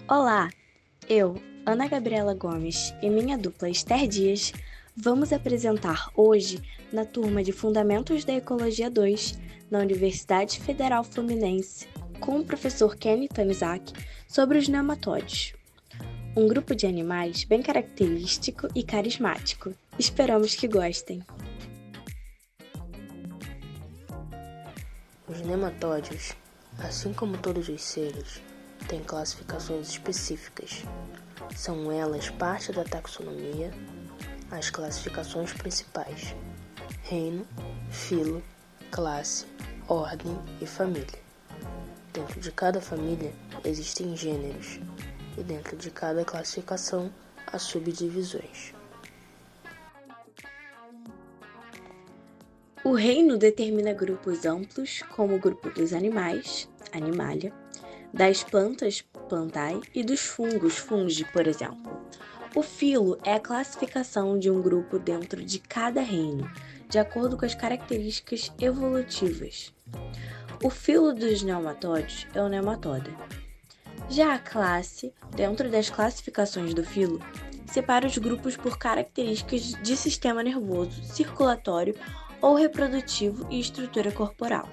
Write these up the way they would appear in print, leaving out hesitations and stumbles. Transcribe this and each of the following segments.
Olá, eu, Ana Gabriela Gomes e minha dupla Esther Dias, vamos apresentar hoje, na turma de Fundamentos da Ecologia 2, na Universidade Federal Fluminense, com o professor Kenny Tanizaki, sobre os nematóides. Um grupo de animais bem característico e carismático. Esperamos que gostem. Os nematóides, assim como todos os seres, têm classificações específicas. São elas parte da taxonomia, as classificações principais: reino, filo, classe, ordem e família. Dentro de cada família existem gêneros, e dentro de cada classificação há subdivisões. O reino determina grupos amplos, como o grupo dos animais, Animalia, das plantas, Plantae, e dos fungos, Fungi, por exemplo. O filo é a classificação de um grupo dentro de cada reino, de acordo com as características evolutivas. O filo dos nematóides é o Nematoda. Já a classe, dentro das classificações do filo, separa os grupos por características de sistema nervoso, circulatório ou reprodutivo e estrutura corporal.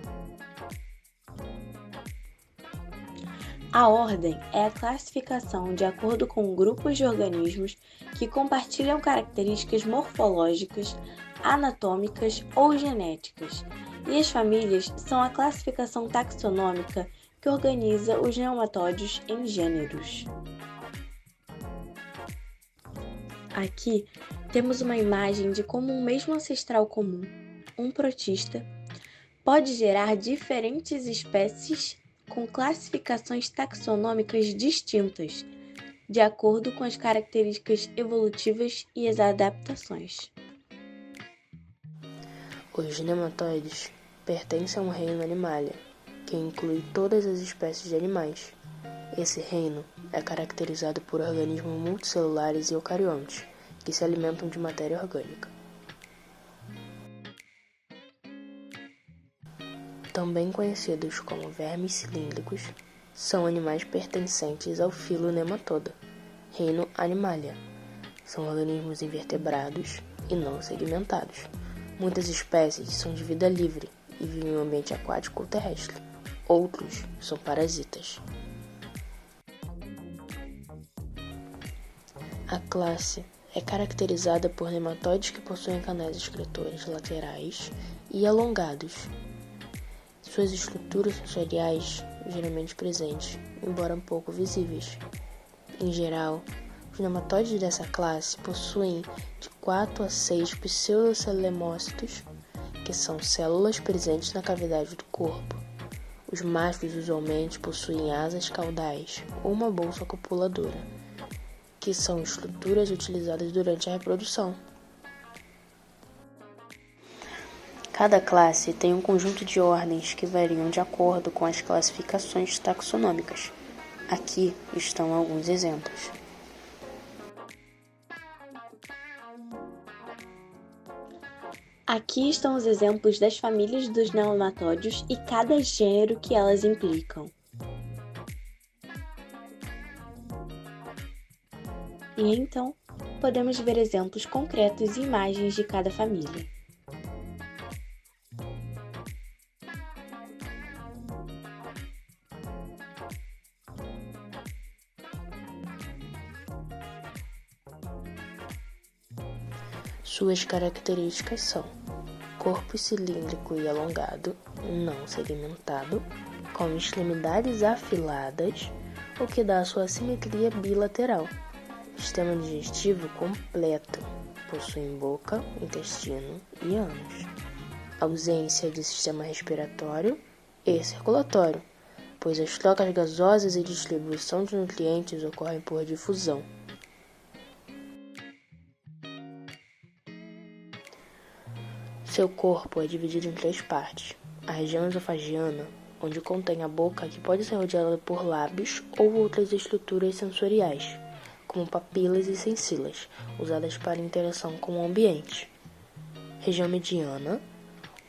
A ordem é a classificação de acordo com grupos de organismos que compartilham características morfológicas, anatômicas ou genéticas, e as famílias são a classificação taxonômica que organiza os nematóides em gêneros. Aqui temos uma imagem de como um mesmo ancestral comum, um protista, pode gerar diferentes espécies com classificações taxonômicas distintas, de acordo com as características evolutivas e as adaptações. Os nematóides pertencem a um reino Animalia, que inclui todas as espécies de animais. Esse reino é caracterizado por organismos multicelulares e eucariontes, que se alimentam de matéria orgânica. Também conhecidos como vermes cilíndricos, são animais pertencentes ao filo Nematoda, reino Animalia. São organismos invertebrados e não segmentados. Muitas espécies são de vida livre e vivem em um ambiente aquático ou terrestre. Outros são parasitas. A classe é caracterizada por nematóides que possuem canais excretores laterais e alongados. Suas estruturas sensoriais geralmente presentes, embora pouco visíveis. Em geral, os nematóides dessa classe possuem de 4 a 6 pseudocelemócitos, que são células presentes na cavidade do corpo. Os machos usualmente possuem asas caudais ou uma bolsa copuladora, que são estruturas utilizadas durante a reprodução. Cada classe tem um conjunto de ordens que variam de acordo com as classificações taxonômicas. Aqui estão alguns exemplos. Aqui estão os exemplos das famílias dos nematóides e cada gênero que elas implicam. E então, podemos ver exemplos concretos e imagens de cada família. Suas características são corpo cilíndrico e alongado, não segmentado, com extremidades afiladas, o que dá a sua simetria bilateral. Sistema digestivo completo, possuem boca, intestino e ânus. Ausência de sistema respiratório e circulatório, pois as trocas gasosas e distribuição de nutrientes ocorrem por difusão. Seu corpo é dividido em 3 partes. A região esofagiana, onde contém a boca, que pode ser rodeada por lábios ou outras estruturas sensoriais, como papilas e sensilas, usadas para interação com o ambiente. Região mediana,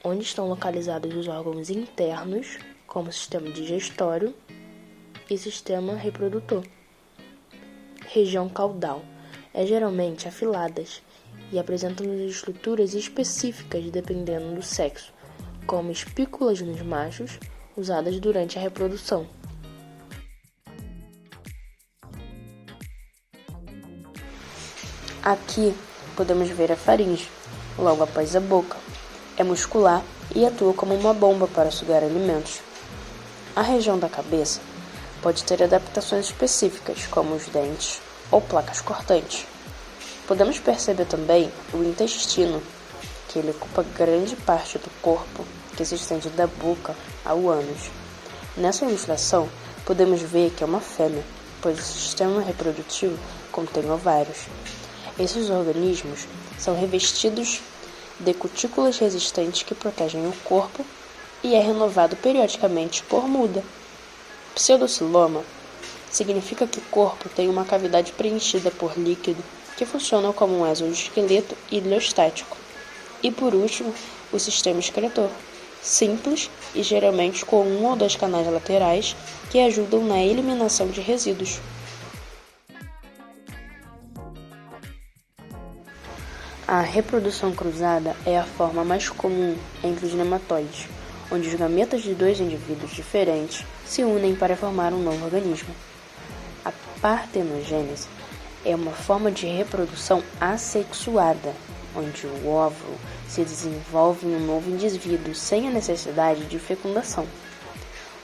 onde estão localizados os órgãos internos, como sistema digestório e sistema reprodutor. região caudal, geralmente afiladas e apresentam estruturas específicas dependendo do sexo, como espículas nos machos, usadas durante a reprodução. Aqui podemos ver a faringe, logo após a boca. É muscular e atua como uma bomba para sugar alimentos. A região da cabeça pode ter adaptações específicas, como os dentes ou placas cortantes. Podemos perceber também o intestino, que ele ocupa grande parte do corpo, que se estende da boca ao ânus. Nessa ilustração, podemos ver que é uma fêmea, pois o sistema reprodutivo contém ovários. Esses organismos são revestidos de cutículas resistentes que protegem o corpo e é renovado periodicamente por muda. Pseudociloma significa que o corpo tem uma cavidade preenchida por líquido que funciona como um exoesqueleto hidrostático. E por último, o sistema excretor, simples e geralmente com um ou dois canais laterais que ajudam na eliminação de resíduos. A reprodução cruzada é a forma mais comum entre os nematóides, onde os gametas de dois indivíduos diferentes se unem para formar um novo organismo. A partenogênese é uma forma de reprodução assexuada, onde o óvulo se desenvolve em um novo indivíduo sem a necessidade de fecundação.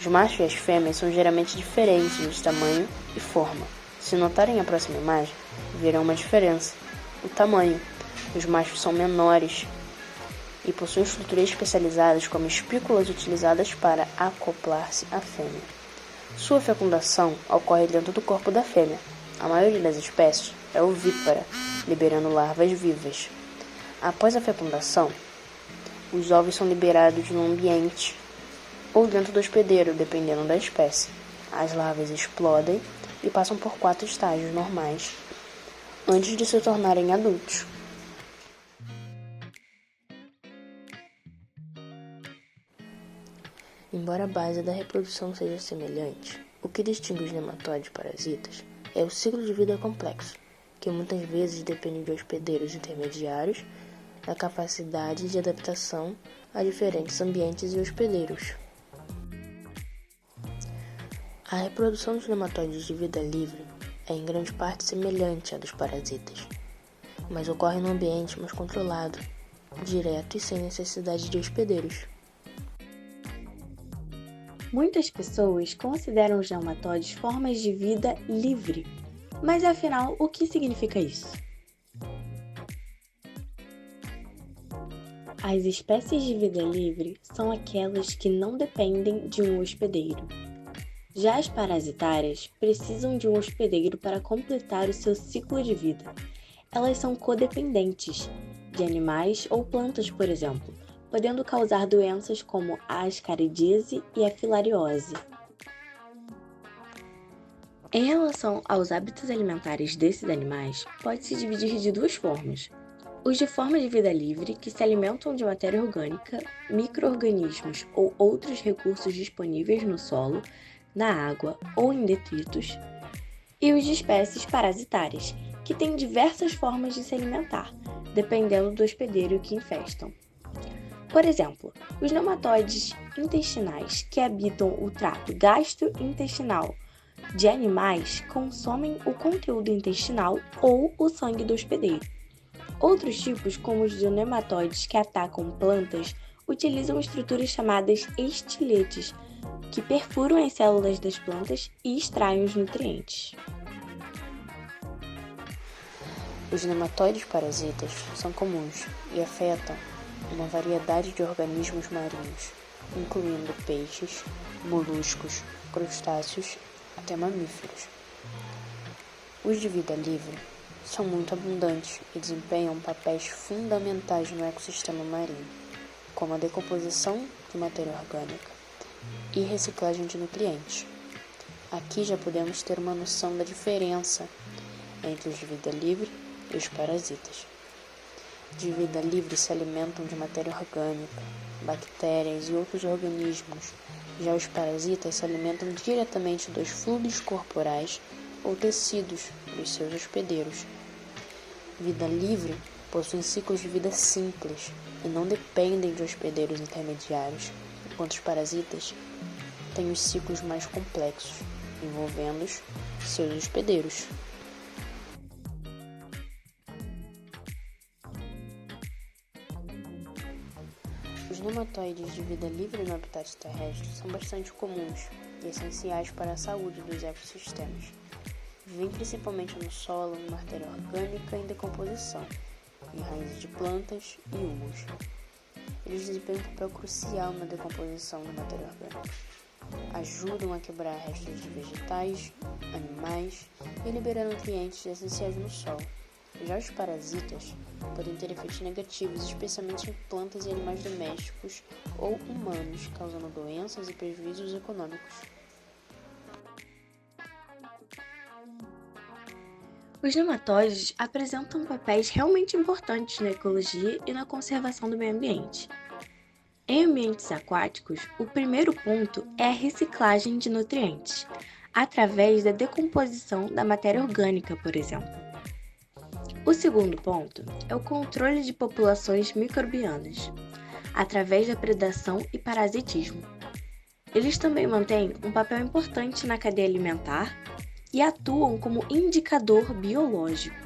Os machos e as fêmeas são geralmente diferentes de tamanho e forma. Se notarem a próxima imagem, verão uma diferença: o tamanho. Os machos são menores e possuem estruturas especializadas como espículas utilizadas para acoplar-se à fêmea. Sua fecundação ocorre dentro do corpo da fêmea. A maioria das espécies é ovípara, liberando larvas vivas. Após a fecundação, os ovos são liberados no ambiente ou dentro do hospedeiro, dependendo da espécie. As larvas explodem e passam por 4 estágios normais antes de se tornarem adultos. Embora a base da reprodução seja semelhante, o que distingue os nematóides parasitas é o ciclo de vida complexo, que muitas vezes depende de hospedeiros intermediários, da capacidade de adaptação a diferentes ambientes e hospedeiros. A reprodução dos nematóides de vida livre é em grande parte semelhante à dos parasitas, mas ocorre num ambiente mais controlado, direto e sem necessidade de hospedeiros. Muitas pessoas consideram os nematóides formas de vida livre, mas afinal, o que significa isso? As espécies de vida livre são aquelas que não dependem de um hospedeiro. Já as parasitárias precisam de um hospedeiro para completar o seu ciclo de vida. Elas são codependentes de animais ou plantas, por exemplo, podendo causar doenças como a ascaridíase e a filariose. Em relação aos hábitos alimentares desses animais, pode-se dividir de 2 formas. Os de forma de vida livre, que se alimentam de matéria orgânica, micro-organismos ou outros recursos disponíveis no solo, na água ou em detritos, e os de espécies parasitárias, que têm diversas formas de se alimentar, dependendo do hospedeiro que infestam. Por exemplo, os nematóides intestinais, que habitam o trato gastrointestinal de animais, consomem o conteúdo intestinal ou o sangue do hospedeiro. Outros tipos, como os de nematóides que atacam plantas, utilizam estruturas chamadas estiletes, que perfuram as células das plantas e extraem os nutrientes. Os nematóides parasitas são comuns e afetam uma variedade de organismos marinhos, incluindo peixes, moluscos, crustáceos, até mamíferos. Os de vida livre são muito abundantes e desempenham papéis fundamentais no ecossistema marinho, como a decomposição de matéria orgânica e reciclagem de nutrientes. Aqui já podemos ter uma noção da diferença entre os de vida livre e os parasitas. De vida livre se alimentam de matéria orgânica, bactérias e outros organismos. Já os parasitas se alimentam diretamente dos fluidos corporais ou tecidos dos seus hospedeiros. Vida livre possuem ciclos de vida simples e não dependem de hospedeiros intermediários, enquanto os parasitas têm os ciclos mais complexos, envolvendo seus hospedeiros. Os nematóides de vida livre no habitat terrestre são bastante comuns e essenciais para a saúde dos ecossistemas. Vivem principalmente no solo, em matéria orgânica em decomposição, em raízes de plantas e humus. Eles desempenham um papel crucial na decomposição da matéria orgânica. Ajudam a quebrar restos de vegetais, animais e liberar nutrientes essenciais no solo. Já os parasitas podem ter efeitos negativos, especialmente em plantas e animais domésticos ou humanos, causando doenças e prejuízos econômicos. Os nematóides apresentam papéis realmente importantes na ecologia e na conservação do meio ambiente. Em ambientes aquáticos, o primeiro ponto é a reciclagem de nutrientes, através da decomposição da matéria orgânica, por exemplo. O segundo ponto é o controle de populações microbianas, através da predação e parasitismo. Eles também mantêm um papel importante na cadeia alimentar e atuam como indicador biológico.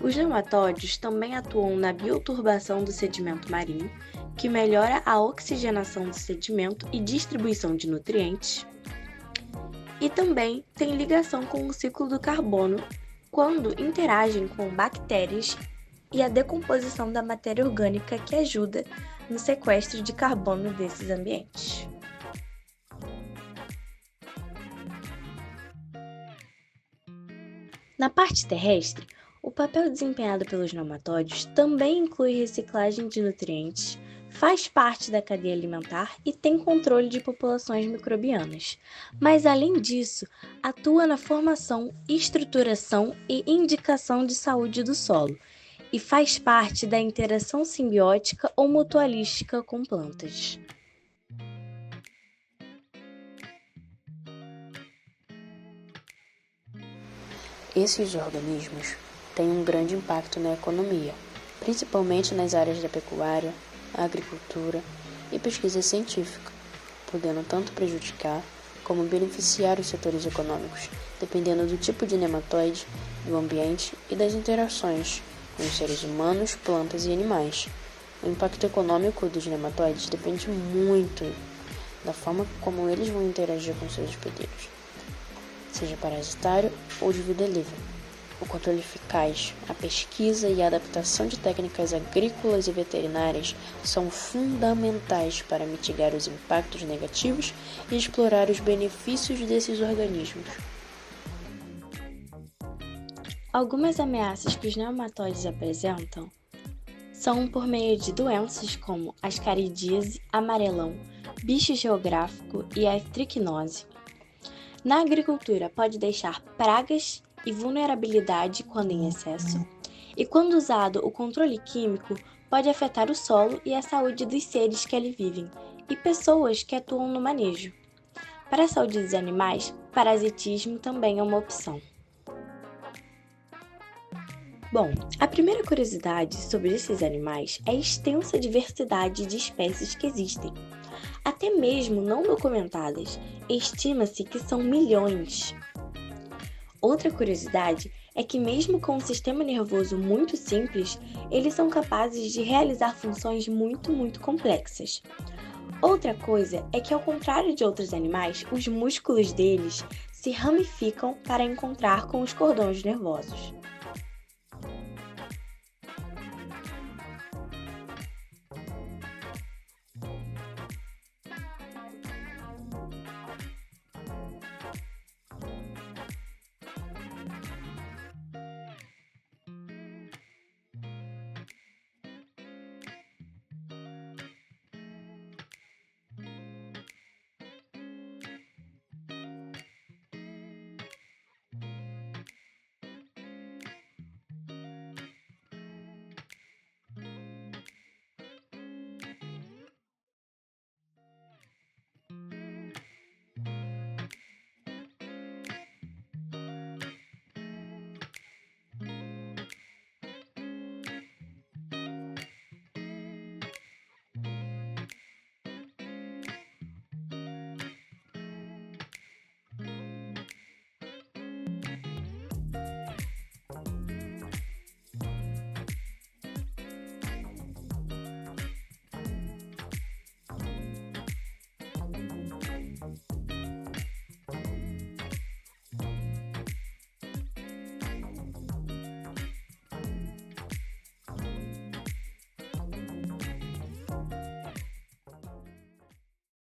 Os nematóides também atuam na bioturbação do sedimento marinho, que melhora a oxigenação do sedimento e distribuição de nutrientes, e também tem ligação com o ciclo do carbono quando interagem com bactérias e a decomposição da matéria orgânica que ajuda no sequestro de carbono desses ambientes. Na parte terrestre, o papel desempenhado pelos nematóides também inclui reciclagem de nutrientes, faz parte da cadeia alimentar e tem controle de populações microbianas. Mas, além disso, atua na formação, estruturação e indicação de saúde do solo e faz parte da interação simbiótica ou mutualística com plantas. Esses organismos têm um grande impacto na economia, principalmente nas áreas da pecuária, agricultura e pesquisa científica, podendo tanto prejudicar como beneficiar os setores econômicos, dependendo do tipo de nematóide, do ambiente e das interações com os seres humanos, plantas e animais. O impacto econômico dos nematóides depende muito da forma como eles vão interagir com seus hospedeiros, seja parasitário ou de vida livre. O controle eficaz, a pesquisa e a adaptação de técnicas agrícolas e veterinárias são fundamentais para mitigar os impactos negativos e explorar os benefícios desses organismos. Algumas ameaças que os nematóides apresentam são por meio de doenças como ascaridíase, amarelão, bicho geográfico e a tricnose. Na agricultura, pode deixar pragas e vulnerabilidade quando em excesso, e quando usado o controle químico, pode afetar o solo e a saúde dos seres que ali vivem e pessoas que atuam no manejo. Para a saúde dos animais, parasitismo também é uma opção. Bom, a primeira curiosidade sobre esses animais é a extensa diversidade de espécies que existem, até mesmo não documentadas. Estima-se que são milhões. Outra curiosidade é que, mesmo com um sistema nervoso muito simples, eles são capazes de realizar funções muito complexas. Outra coisa é que, ao contrário de outros animais, os músculos deles se ramificam para encontrar com os cordões nervosos.